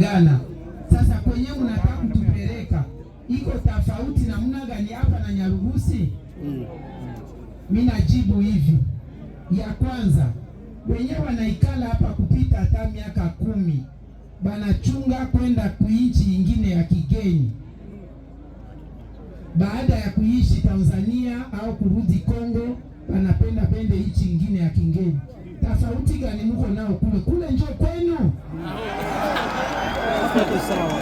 Gana. Sasa kwenye mnataka kutupeleka iko tofauti namna gani hapa na Nyarugusi? Mimi najibu hivi. Ya kwanza, wenyewe wanaikala hapa kupita hata miaka 10. Banachunga kwenda kuichi ingine ya kigeni. Baada ya kuishi Tanzania au kurudi Kongo, banapenda pende ichi ingine ya kigeni. Tofauti gani mko nao kule? Kule njoo kwenu. Sawa.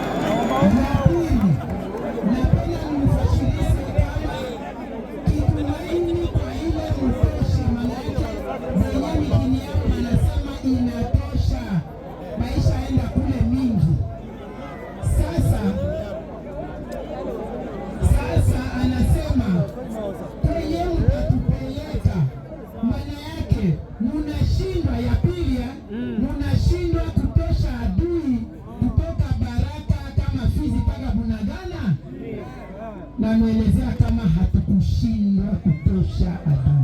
Na naelezea kama hatukushindwa kutosha adui.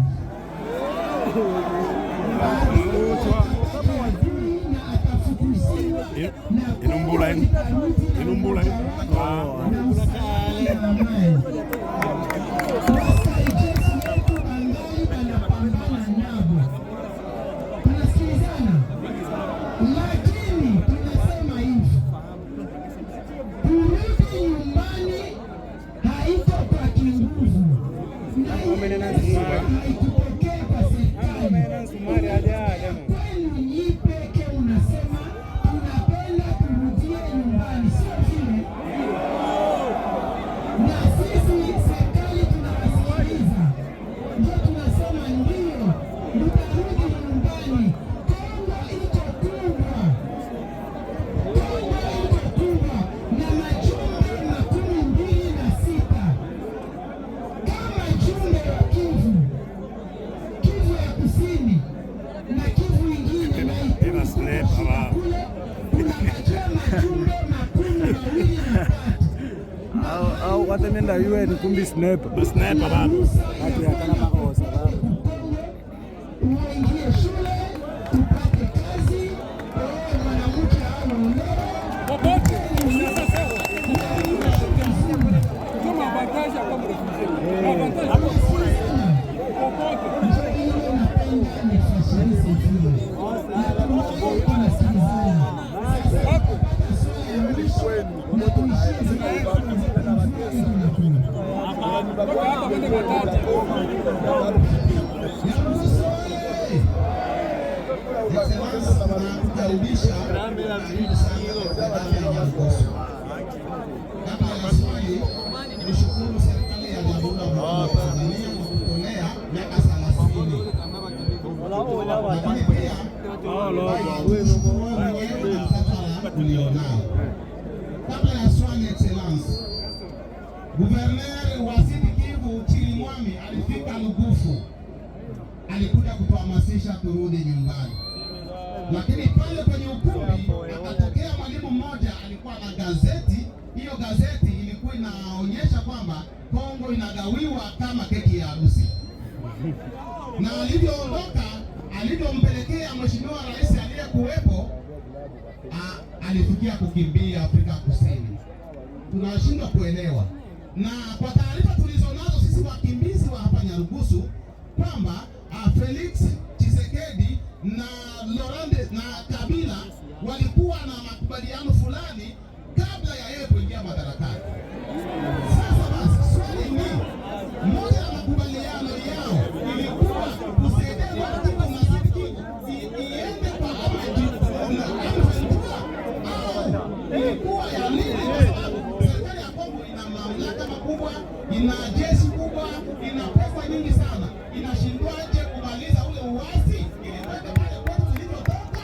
Na atafukuziwa Inumbula. Lakini tunasema hivi, kurudi nyumbani haiko kwa kinguvu, haikupokea kwa serikali. Kwenu nyi peke unasema tunapenda turudie nyumbani, sio vile? Na sisi serikali tunawasikiliza, ndio tunasema ndio tutarudi nyumbani. Kongo iko kubwa na majumbe 26 kama jumbe wa Kivu ya kusini na Kivu ingine na kule unabakia majumbe 23 au watemenda UN kumbi sniper baba ati yakana makosa baba uingie shule upate kazi mwanamke au mume popote kama avantage kwa mrefuge avantage nishukuru serikali ya Jamhuri ya Muungano wa Tanzania kwa kutolea miaka 30. Lakini pia ulionao. Kabla ya swali Excellence, Gouverneur wa Sud Kivu Chirimwami alifika Lugufu, alikuja kutuhamasisha turudi nyumbani. Lakini pale kwenye ukumbi akatokea mwalimu mmoja alikuwa na gazeti. Hiyo gazeti ilikuwa inaonyesha kwamba Kongo inagawiwa kama keki ya harusi. Na alivyoondoka, alivyompelekea Mheshimiwa Rais aliyekuwepo, alifikia kukimbia Afrika Kusini. Tunashindwa kuelewa. Na kwa taarifa tulizonazo sisi wakimbizi wa hapa Nyarugusu kwamba Felix Tshisekedi na Laurent na Kabila walikuwa na makubaliano fulani kabla ya yeye kuingia madarakani. Sasa basi swali ni moja ya makubaliano yao ilikuwa kusaidia watu wa Sud Kivu iende kwa au ilikuwa ya nini? Serikali ya Kongo ina mamlaka makubwa, ina jeshi kubwa, ina pesa nyingi sana. Inashindwaje kumaliza ule uasi ili kwenda pale kwetu tulivyotoka?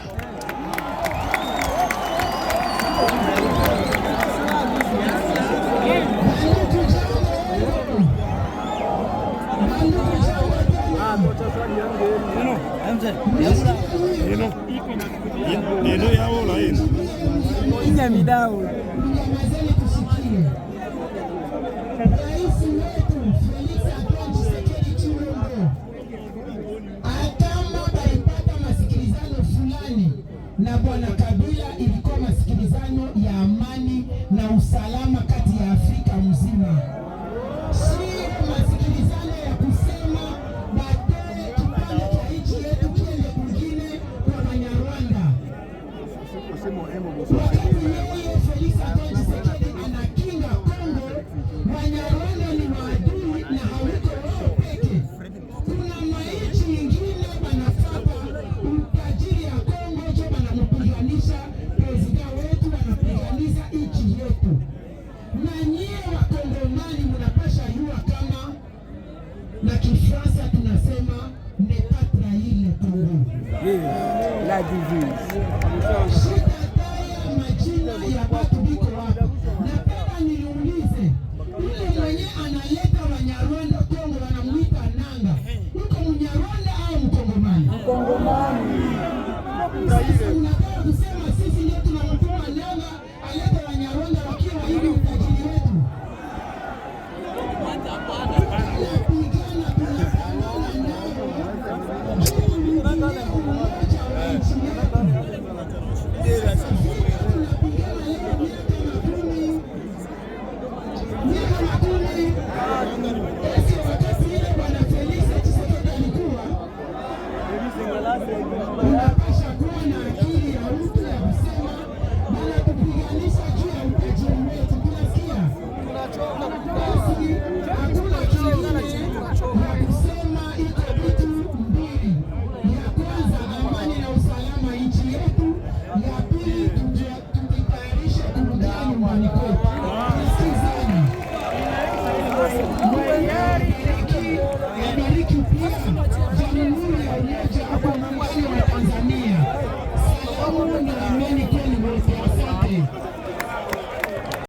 Inyamidao Nyamazeni tusikie. Rais wetu Felix Tshisekedi Tshilombo kama walipata masikilizano fulani na Bwana Kabila, ilikuwa masikilizano ya na usalama kati ya Afrika mzima. Sio masikilizano ya kusema batoe kipande cha nchi yetu kiende kwingine kwa Banyarwanda. Wakati yeye Felix Antoine Tshisekedi anakinga Kongo, Banyarwanda ni maadui na hawiko wao peke. Kuna maichi nyingine banafata utajiri ya Kongo jo banamupiganisha prezida wetu, banapiganisha nchi yetu. Na nyie Wakongomani munapasha yua kama na Kifaransa tunasema ne pas trahir le Congo. La divise. Shida taya majina ya watu biko wako. Napenda niulize, yule mwenye analeta Wanyarwanda Kongo wanamuita nanga, uko Mnyarwanda au Mkongomani? Mkongomani. Sasa unataka kusema sisi ndio tunamtuma nanga alete Wanyarwanda wakiwa hivi utajiri wetu? Unapasha kuwa na akili ya mtu ya kusema bana kupiganisha juu ya utajiri wetu. Tunasikia basi, hakuna kingine ya kusema, iko vitu mbili. Ya kwanza amani na usalama nchi yetu, ya pili tujitayarishe kurudia nyumbani kwetu.